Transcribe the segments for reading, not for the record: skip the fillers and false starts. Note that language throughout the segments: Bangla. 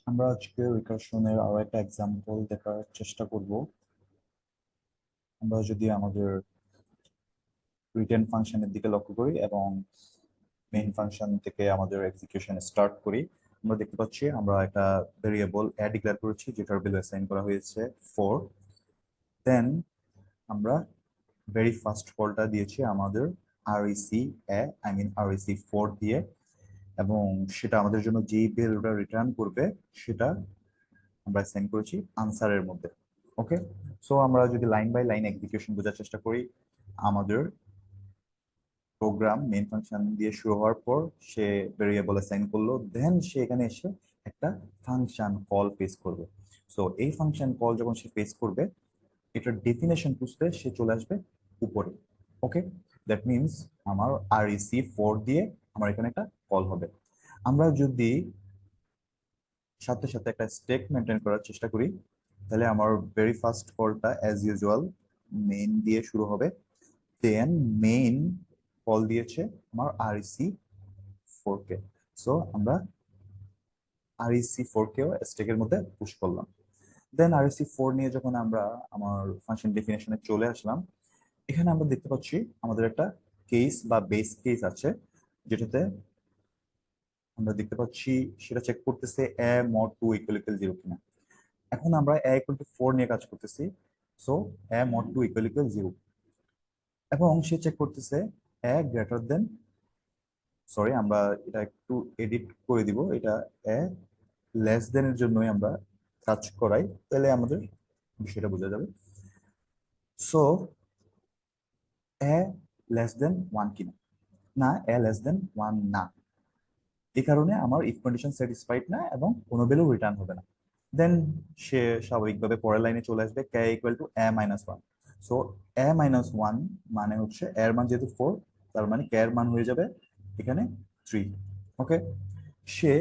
আমরা আজকে রিকার্শনের আরো একটা এক্সাম্পল দেখার চেষ্টা করব। আমরা যদি আমাদের রিটার্ন ফাংশনের দিকে লক্ষ্য করি এবং মেইন ফাংশন থেকে আমাদের এক্সিকিউশন স্টার্ট করি, আমরা দেখতে পাচ্ছি আমরা একটা ভেরিয়েবল এ ডিক্লেয়ার করেছি যেটার ভ্যালু অ্যাসাইন করা হয়েছে 4। দেন আমরা ভেরি ফার্স্ট কলটা দিয়েছি আমাদের আরইসি আরইসি 4 দিয়ে, এবং সেটা আমাদের জন্য যেই ভ্যালুটা রিটার্ন করবে সেটা আমরা অ্যাসাইন করেছি আনসারের মধ্যে। ওকে, সো আমরা যদি লাইন বাই লাইন এক্সিকিউশন বোঝার চেষ্টা করি, আমাদের প্রোগ্রাম মেইন ফাংশন দিয়ে শুরু হওয়ার পর সে ভেরিয়েবল অ্যাসাইন করলো, দেন সে এখানে এসে একটা ফাংশন কল ফেস করবে। সো এই ফাংশন কল যখন সে ফেস করবে, এটার ডেফিনেশন খুঁজতে সে চলে আসবে উপরে। ওকে, দ্যাট মিনস আমার আরইসি 4 দিয়ে আমার এখানে একটা কল হবে। আমরা যদি সাথে সাথে একটা স্টেক মেনটেন করার চেষ্টা করি, তাহলে আমার ভেরি ফার্স্ট কলটা অ্যাজ ইউজুয়াল মেইন দিয়ে শুরু হবে। দেন মেইন কল দিয়েছে আমার আরইসি 4 কে। সো আমরা আরইসি 4 কেও স্টেকের মধ্যে পুশ করলাম। দেন আরইসি 4 নিয়ে যখন আমরা আমার ফাংশন ডেফিনেশনে চলে আসলাম, এখানে আমরা দেখতে পাচ্ছি আমাদের একটা কেস বা বেস কেস আছে, যেটাতে আমরা দেখতে পাচ্ছি সেটা চেক করতেছে এ মড 2 ইকুয়াল ইকুয়াল 0 কিনা। এখন আমরা এ ইকুয়াল টু 4 নিয়ে কাজ করতেছি। সো এ মড 2 ইকুয়াল ইকুয়াল 0, এবং সে চেক করতেছে এ গ্রেটার দেন, সরি আমরা এটা একটু এডিট করে দিব, এটা এ লেস দেন এর জন্যই আমরা কাজ করাই, তাহলে আমাদের বিষয়টা বোঝা যাবে। সো এ লেস দেন 1 কিনা, না এ লেস দেন 1 না, এই কারণে আমার ইফ কন্ডিশন স্যাটিসফাইড না এবং কোনো ভ্যালু রিটার্ন হবে না। দেন সে স্বাভাবিকভাবে পরের লাইনে চলে আসবে k equal to a minus 1। So a minus 1 মানে হচ্ছে এর মান যেহেতু 4, তার মানে কে এর মান হয়ে যাবে এখানে 3। ওকে, সে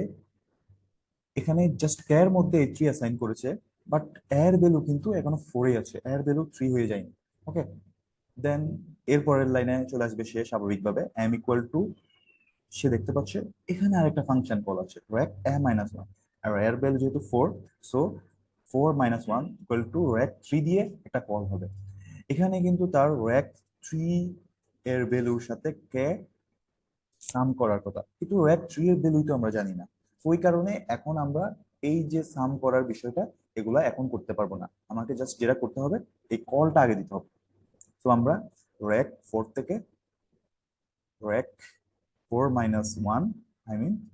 এখানে জাস্ট কে এর মধ্যে 3 অ্যাসাইন করেছে, বাট এর ভ্যালু কিন্তু এখনো 4 আছে, এর ভ্যালু 3 হয়ে যায়নি। ওকে, দেন এর পরের লাইনে চলে আসবে সে স্বাভাবিকভাবে এম ইকুয়াল টু, সে দেখতে পাচ্ছে এখানে আরেকটা ফাংশন কল আছে র্যাক এ মাইনাস 1, আর এর ভ্যালু যেহেতু 4, so 4 minus 1 equal to rack 3 দিয়ে একটা কল হবে। এখানে কিন্তু তার র্যাক 3 এর ভ্যালুর সাথে কে সাম করার কথা, কিন্তু র্যাক 3 এর ভ্যালু তো আমরা জানি না। ওই কারণে এখন আমরা এই যে সাম করার বিষয়টা, এগুলা এখন করতে পারবো না। আমাকে জাস্ট যেটা করতে হবে, এই কলটা আগে দিতে হবে। তো আমরা র্যাক 4 থেকে র্যাক 4 মাইনাস 1,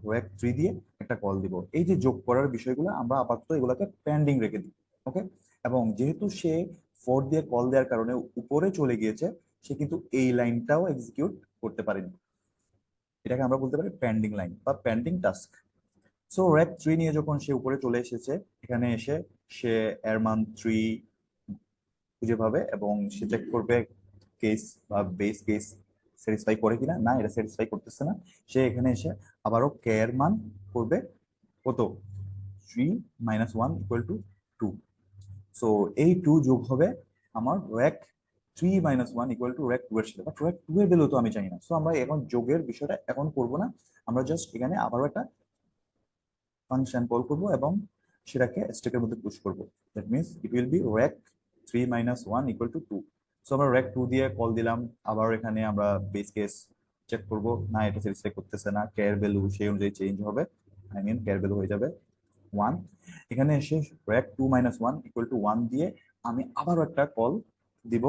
র্যাক 3 দিয়ে একটা কল দিব। এই যে যোগ করার বিষয়গুলো আমরা আপাতত এগুলোকে পেন্ডিং রেখে দিই। ওকে, এবং যেহেতু সে 4 দিয়ে কল দেওয়ার কারণে উপরে চলে গিয়েছে, সে কিন্তু এই লাইনটাও এক্সিকিউট করতে পারেনি। এটাকে আমরা বলতে পারি পেন্ডিং লাইন বা পেন্ডিং টাস্ক। সো র্যাক 3 নিয়ে যখন সে উপরে চলে এসেছে, এখানে এসে সে এর মান 3 খুঁজে পাবে এবং সে চেক করবে কেস বা বেস কেস স্যাটিসফাই করে কিনা, না এটা স্যাটিসফাই করতেছে না। সে এখানে এসে আবারও কে এর মান করবে কত, 3 মাইনাস 1 ইকুয়াল টু 2। সো এই 2 যোগ হবে আমার rack 3 minus 1 equal to rack 2 এর সাথে, বাট র্যাক 2 এর ভ্যালু তো আমি জানি না। সো আমরা এখন যোগের বিষয়টা এখন করব না, আমরা জাস্ট এখানে আবারও একটা ফাংশন কল করব এবং সেটাকে স্ট্যাকের মধ্যে পুশ করব। That means it will be rack 3 minus 1 equal to 2। So আমরা র্যাক 2 দিয়ে কল দিলাম, আবার এখানে আমরা বেস কেস চেক করব, না এটা স্যাটিসফাই করতেছে না, কে এর ভ্যালু সেই অনুযায়ী চেঞ্জ হবে, কে এর ভ্যালু হয়ে যাবে 1। এখানে এসে র্যাক 2 মাইনাস 1 ইকুয়াল টু 1 দিয়ে আমি আবারও একটা কল দিব।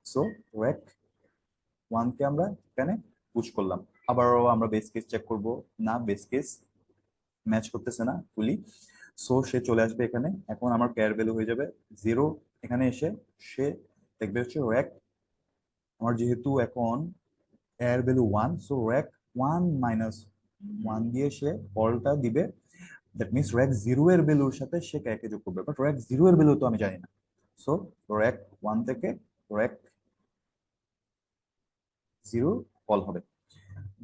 সো র্যাক 1 কে আমরা এখানে পুশ করলাম, আবারও আমরা বেস কেস চেক করব, না বেস কেস ম্যাচ করতেছে না ফুলি। সো সে চলে আসবে এখানে, এখন আমার কেয়ার ভ্যালু হয়ে যাবে 0। এখানে এসে সে দেখবে হচ্ছে র্যাক, আমার যেহেতু এখন এর ভ্যালু 1, সো র্যাক 1 মাইনাস 1 দিয়ে সে কলটা দিবে। দ্যাট মিনস র্যাক 0 এর ভ্যালুর সাথে সে ক্যাকে যোগ করবে, বাট র্যাক 0 এর ভ্যালু তো আমি জানি না। সো র্যাক 1 থেকে র্যাক 0 কল হবে।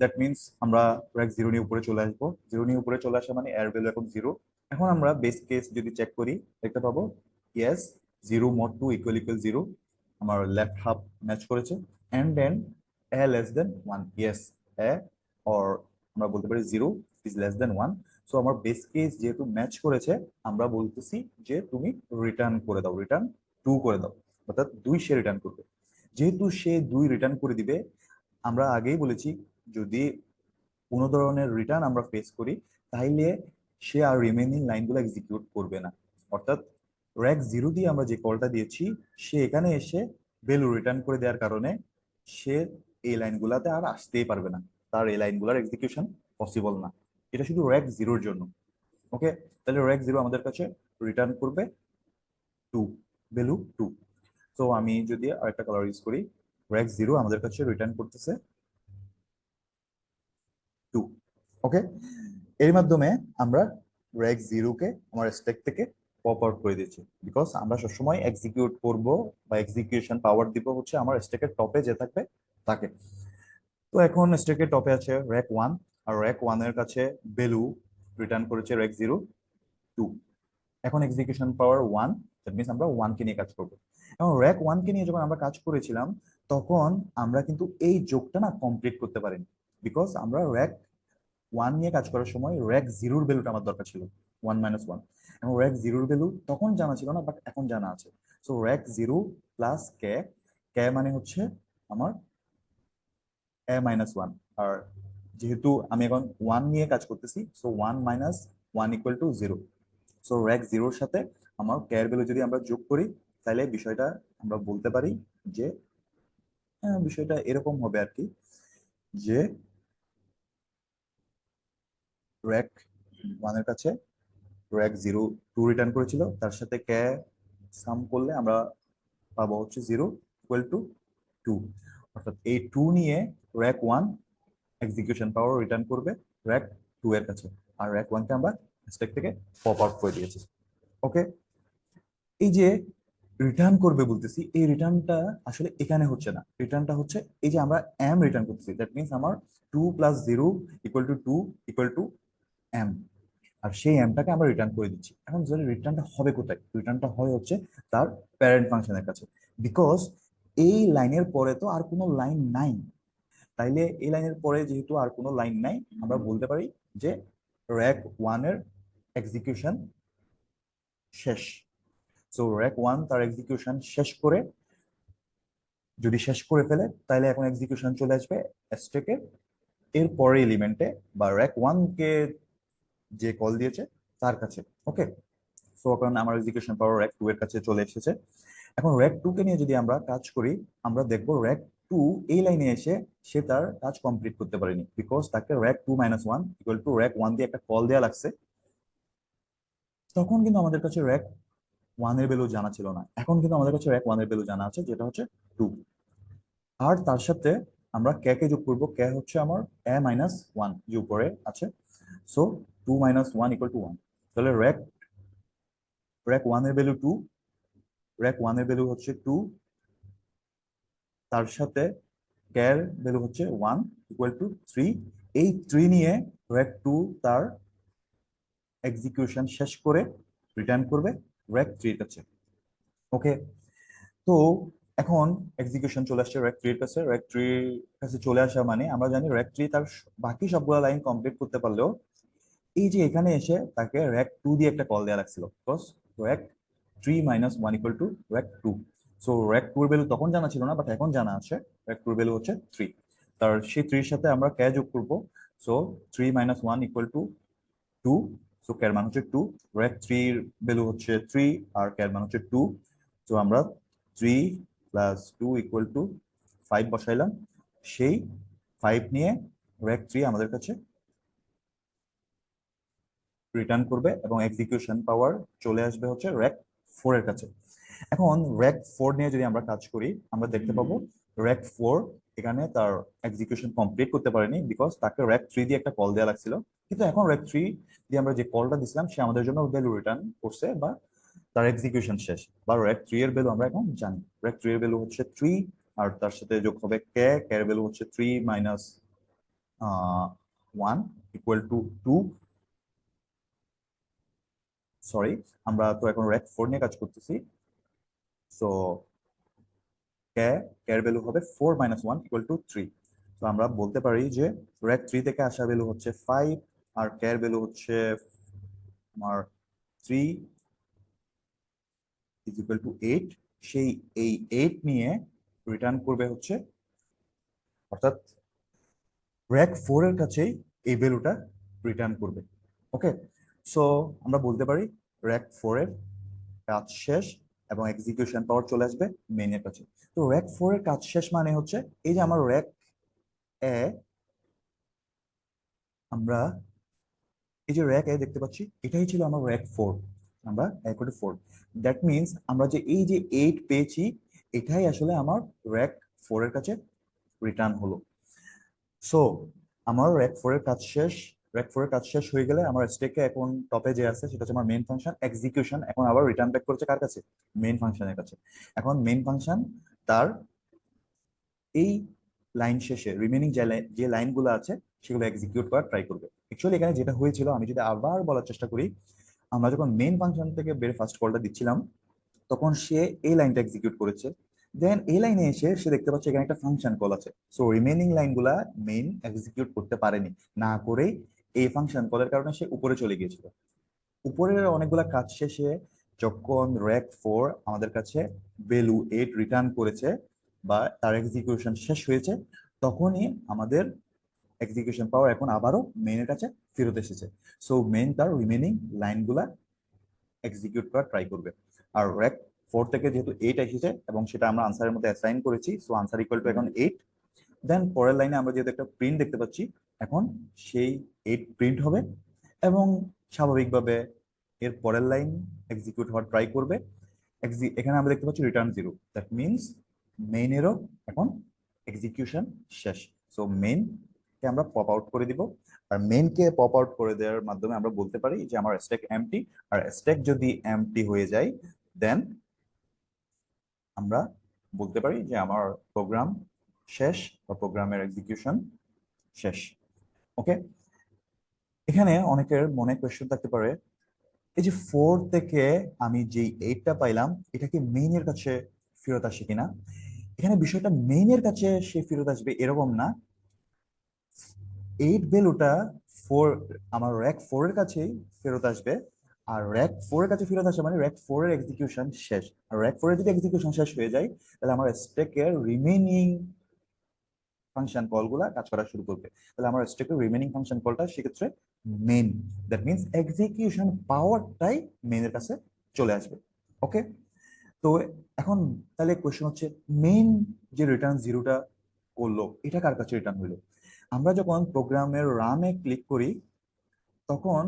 দ্যাট মিনস আমরা র্যাক 0 নিয়ে উপরে চলে আসবো, 0 নিয়ে উপরে চলে আসা মানে এর ভ্যালু এখন 0। এখন আমরা বেস কেস যদি চেক করি, দেখতে পাবো ইয়েস 0 mod 2 ইকুয়াল ইকুয়াল 0, আমার লেফট হাফ ম্যাচ করেছে। And then a less than 1, yes a, or আমরা বলতে পারি 0 ইজ লেস দেন 1। সো আমার বেস কেস যেহেতু ম্যাচ করেছে, আমরা বলতেছি যে তুমি রিটার্ন করে দাও, রিটার্ন 2 করে দাও, অর্থাৎ 2 সে রিটার্ন করবে। যেহেতু সে 2 রিটার্ন করে দিবে, আমরা আগেই বলেছি যদি কোনো ধরনের রিটার্ন আমরা ফেস করি, তাইলে সে আর রিমেইনিং লাইনগুলো এক্সিকিউট করবে না। অর্থাৎ র্যাক 0 দিয়ে আমরা যে কলটা দিয়েছি, সে এখানে এসে ভ্যালু রিটার্ন করে দেওয়ার কারণে সে এই লাইনগুলোতে আর আসতেই পারবে না, তার এই লাইনগুলোর এক্সিকিউশন পসিবল না। এটা শুধু র্যাক 0-র জন্য। ওকে, তাহলে র্যাক 0 আমাদের কাছে রিটার্ন করবে 2, ভ্যালু 2। তো আমি যদি আরেকটা কালার ইউজ করি, র্যাক 0 আমাদের কাছে রিটার্ন করতেছে 2। ওকে, এর মাধ্যমে আমরা র্যাক 0 কে আমার স্ট্যাক থেকে পপ আউট করে দিয়েছি, বিকজ আমরা সবসময় এক্সিকিউট করব বা এক্সিকিউশন পাওয়ার দিব হচ্ছে আমার স্ট্যাকের টপে যে থাকবে তাকে। তো এখন স্ট্যাকের টপে আছে র্যাক 1, আর র্যাক 1 এর কাছে ভ্যালু রিটার্ন করেছে র্যাক 0, 2। এখন এক্সিকিউশন পাওয়ার 1, দ্যাট মিন্স আমরা 1 কে নিয়ে কাজ করব। এবং র্যাক 1 কে নিয়ে যখন আমরা কাজ করেছিলাম, তখন আমরা কিন্তু এই যোগটা না কমপ্লিট করতে পারিনি, বিকজ আমরা র্যাক 1 নিয়ে কাজ করার সময় র্যাক 0-র ভ্যালুটা আমার দরকার ছিল, 1 - 1, এবং র্যাক 0-র ভ্যালু তখন জানা ছিল না, বাট এখন জানা আছে। সো র্যাক 0 প্লাস কে, কে মানে হচ্ছে আমার a-1, আর যেহেতু আমি এখন 1 নিয়ে কাজ করতেছি, সো 1 - 1 = 0। সো র্যাক 0-র সাথে আমার কে এর ভ্যালু যদি আমরা যোগ করি, তাহলে বিষয়টা আমরা বলতে পারি যে বিষয়টা এরকম হবে আর কি, যে র্যাক 1 এর কাছে র্যাক 0 2 রিটার্ন করেছিল, তার সাথে কে সাম করলে আমরা পাবো হচ্ছে 0 = 2। অর্থাৎ এই 2 নিয়ে র্যাক 1 এক্সিকিউশন পাওয়ার রিটার্ন করবে র্যাক 2 এর কাছে, আর র্যাক 1 কে আমরা স্ট্যাক থেকে পপ আউট করে দিয়েছি। ওকে, এই যে রিটার্ন করবে বলতেছি, এই রিটার্নটা আসলে এখানে হচ্ছে না, রিটার্নটা হচ্ছে এই যে আমরা এম রিটার্ন করতেছি, দ্যাট মিন্স আমার 2 + 0 = 2 = এম, আর সেই এমটাকে আমরা রিটার্ন করে দিচ্ছি। এখন যদি রিটার্নটা হবে কোথায়, রিটার্নটা হয় হচ্ছে তার প্যারেন্ট ফাংশনের কাছে, বিকজ এই লাইনের পরে তো আর কোনো লাইন নাই। তাইলে এই লাইনের পরে যেহেতু আর কোনো লাইন নাই, আমরা বলতে পারি যে র্যাক 1 এর এক্সিকিউশন শেষ। সো র্যাক 1 তার এক্সিকিউশন শেষ করে, যদি শেষ করে ফেলে, তাহলে এখন এক্সিকিউশন চলে আসবে স্ট্যাকের এর পরের এলিমেন্টে, বা র্যাক 1 কে যে কল দিয়েছে তার কাছে। ওকে, সো এখন আমার এক্সিকিউশন পাওয়ার র্যাক 2 এর কাছে চলে এসেছে। এখন র্যাক 2 কে নিয়ে যদি আমরা কাজ করি, আমরা দেখব র্যাক 2 এই লাইনে এসে সে তার কাজ কমপ্লিট করতে পারেনি, বিকজ তাকে র্যাক 2 - 1 = র্যাক 1 দিয়ে একটা কল দেওয়া লাগছে। তখন কিন্তু আমাদের কাছে র্যাক 1 এর ভ্যালু জানা ছিল না, এখন কিন্তু আমাদের কাছে র্যাক 1 এর ভ্যালু জানা আছে, যেটা হচ্ছে 2। আর তার সাথে আমরা কে কে যোগ করব, কে হচ্ছে আমার a-1 যে উপরে আছে। সো 2 - 1 = 1। তাহলে র্যাক র্যাক 1 এর ভ্যালু 2, র্যাক 1 এর ভ্যালু হচ্ছে 2, তার সাথে ক্যার ভ্যালু হচ্ছে 1 = 3। এই 3 নিয়ে র্যাক 2 তার এক্সিকিউশন শেষ করে রিটার্ন করবে র্যাক 3 এর কাছে। ওকে, তো এখন এক্সিকিউশন চলে আসছে র্যাক 3 এর কাছে। র্যাক 3 এর কাছে চলে আসা মানে আমরা জানি র্যাক 3 তার বাকি সবগুলো লাইন কমপ্লিট করতে পারলেও, এই যে এখানে এসে তাকে র্যাক 2 দিয়ে একটা কল দেওয়া লাগছিল, because rack 3 - 1 = rack 2। So rack 2 এর ভ্যালু তখন জানা ছিল না, বাট এখন জানা আছে, র্যাক 2 এর ভ্যালু হচ্ছে 3। তার সেই 3 এর সাথে আমরা কে যোগ করব। সো 3 - 1 = 2। সো কে এর মান হচ্ছে 2, র্যাক 3 এর ভ্যালু হচ্ছে 3, আর কে এর মান হচ্ছে 2। সো আমরা 3 + 2 = 5 বসাইলাম। সেই 5 নিয়ে র্যাক 3 আমাদের কাছে রিটার্ন করবে এবং এক্সিকিউশন পাওয়ার চলে আসবে হচ্ছে র্যাক 4 এর কাছে। এখন র্যাক 4 নিয়ে যদি আমরা কাজ করি, আমরা দেখতে পাবো র্যাক 4 এখানে তার এক্সিকিউশন কমপ্লিট করতে পারেনি, বিকজ তাকে র্যাক 3 দিয়ে একটা কল দেওয়া লাগছিল। কিন্তু এখন র্যাক 3 দিয়ে আমরা যে কলটা দিছিলাম, সে আমাদের জন্য ভ্যালু রিটার্ন করছে, বা তার এক্সিকিউশন শেষ, বা র্যাক 3 এর ভ্যালু আমরা এখন জানি। র্যাক 3 এর ভ্যালু হচ্ছে 3, আর তার সাথে যোগ হবে কে, কে এর ভ্যালু হচ্ছে 3 - 1 = 2। সরি, আমরা তো এখন র্যাক 4 নিয়ে কাজ করতেছি। সো কে, কে এর ভ্যালু হবে 4 - 1 = 3। তো আমরা বলতে পারি যে র্যাক 3 থেকে আসা ভ্যালু হচ্ছে 5, আর কে এর ভ্যালু হচ্ছে আমার 3 ইজ ইকুয়াল টু 8, সেই এই 8 নিয়ে রিটার্ন করবে হচ্ছে, অর্থাৎ র্যাক 4 এর কাছেই এই ভ্যালুটা রিটার্ন করবে। ওকে, সো আমরা বলতে পারি র্যাক 4 এর কাজ শেষ এবং এক্সিকিউশন পাওয়ার চলে আসবে মেইনের কাছে। তো র্যাক 4 এর কাজ শেষ মানে হচ্ছে এই যে আমার র্যাক এ, আমরা এই যে র্যাক এ দেখতে পাচ্ছি, এটাই ছিল আমার র্যাক 4, আমরা 1/4। দ্যাট মিনস আমরা যে এই যে 8 পেয়েছি, এটাই আসলে আমার র্যাক 4 এর কাছে রিটার্ন হলো। সো আমার র্যাক 4 এর কাজ শেষ। র্যাক 4 এর কাজ শেষ হয়ে গেলে আমার স্টেকে এখন টপে যে আছে সেটা হচ্ছে আমার মেইন ফাংশন এক্সিকিউশন, এখন আবার রিটার্ন ব্যাক করেছে কার কাছে? মেইন ফাংশনের কাছে। এখন মেইন ফাংশন তার এই লাইন শেষে রিমেনিং যে লাইনগুলো আছে সেগুলো এক্সিকিউট করার ট্রাই করবে। অ্যাকচুয়ালি এখানে যেটা হয়েছিল, আমি যদি আবার বলার চেষ্টা করি, আমরা যখন মেইন ফাংশন থেকে বের ফার্স্ট কলটা দিচ্ছিলাম, তখন সে এই লাইনটা এক্সিকিউট করেছে। দেন এই লাইনে এসে সে দেখতে পাচ্ছে এখানে একটা ফাংশন কল আছে, সো রিমেনিং লাইনগুলা মেইন এক্সিকিউট করতে পারেনি, না করেই এই ফাংশন কলের কারণে সে উপরে চলে গিয়েছিল। উপরের অনেকগুলা কাজ শেষে যখন র্যাক 4 আমাদের কাছে ভ্যালু 8 রিটার্ন করেছে বা তার এক্সিকিউশন শেষ হয়েছে, তখনই আমাদের এক্সিকিউশন পাওয়ার এখন আবারও মেইনের কাছে ফেরত এসেছে। সো মেইন তার রিমেনিং লাইনগুলা এক্সিকিউট করার ট্রাই করবে। আর র্যাক 4 থেকে যেহেতু 8 এসেছে এবং সেটা আমরা আনসারের মধ্যে অ্যাসাইন করেছি, সো আনসার ইকুয়াল টু এখন 8। দেন পরের লাইনে আমরা যেহেতু একটা প্রিন্ট দেখতে পাচ্ছি, এখন সেই 8 প্রিন্ট হবে এবং স্বাভাবিকভাবে এর পরের লাইন এক্সিকিউট হওয়ার ট্রাই করবে। এখানে আমরা দেখতে পাচ্ছি রিটার্ন 0, দ্যাট মিনস মেইনেরও এখন এক্সিকিউশন শেষ। সো মেইন কে আমরা পপ আউট করে দিব, আর মেইন কে পপ আউট করে দেওয়ার মাধ্যমে আমরা বলতে পারি যে আমার স্ট্যাক এমটি। আর স্ট্যাক যদি এমটি হয়ে যায়, দেন আমরা বলতে পারি যে আমার প্রোগ্রাম শেষ বা প্রোগ্রামের এক্সিকিউশন শেষ। ওকে, এখানে অনেকের মনে কোয়েশ্চেন থাকতে পারে, এই যে 4 থেকে আমি যে 8টা পাইলাম, এটা কি মেইনের কাছে ফেরত আসে কিনা? এখানে বিষয়টা মেইনের কাছে সে ফেরত আসবে এরকম না। 8 ভ্যালুটা 4 আমার র্যাক 4 এর কাছেই ফেরত আসবে, আর র্যাক 4 এর কাছে ফেরত আসে মানে র্যাক 4 এর এক্সিকিউশন শেষ। আর র্যাক 4 এর যদি এক্সিকিউশন শেষ হয়ে যায়, তাহলে আমার স্ট্যাকের রিমেইনিং ফাংশন কলগুলা কাজ করা শুরু করবে। তাহলে আমার স্ট্যাকের রিমেইনিং ফাংশন কলটা সেক্ষেত্রে মেইন, দ্যাট মিনস এক্সিকিউশন পাওয়ারটাই মেইনের কাছে চলে আসবে। ওকে, তো এখন তাহলে কোয়েশ্চেন হচ্ছে, মেইন যে রিটার্ন 0টা করলো, এটা কার কাছে রিটার্ন হলো? আমরা যখন প্রোগ্রামের রানে ক্লিক করি, তখন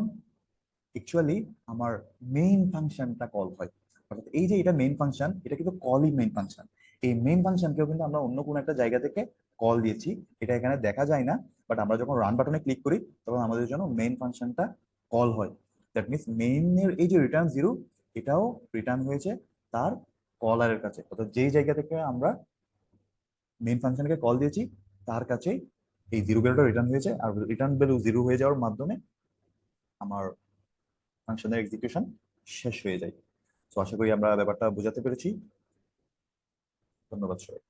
অ্যাকচুয়ালি আমার মেইন ফাংশনটা কল হয়। অর্থাৎ এই যে এটা মেইন ফাংশন, এটা কিন্তু কলই মেইন ফাংশন। এই মেইন ফাংশনকেও কিন্তু আমরা অন্য কোনো একটা জায়গা থেকে কল দিয়েছি, এটা এখানে দেখা যায় না, বাট আমরা যখন রান বাটনে ক্লিক করি তখন আমাদের জন্য মেইন ফাংশনটা কল হয়। দ্যাট মিনস মেইনের এই যে রিটার্ন 0, এটাও রিটার্ন হয়েছে তার কলারের কাছে, অর্থাৎ যেই জায়গা থেকে আমরা মেইন ফাংশনকে কল দিয়েছি তার কাছেই এই 0 ভ্যালুটা রিটার্ন হয়েছে। আর রিটার্ন ভ্যালু 0 হয়ে যাওয়ার মাধ্যমে আমার ফাংশনের এক্সিকিউশন শেষ হয়ে যায়। তো আশা করি আমরা ব্যাপারটা বোঝাতে পেরেছি। ধন্যবাদ সবাই।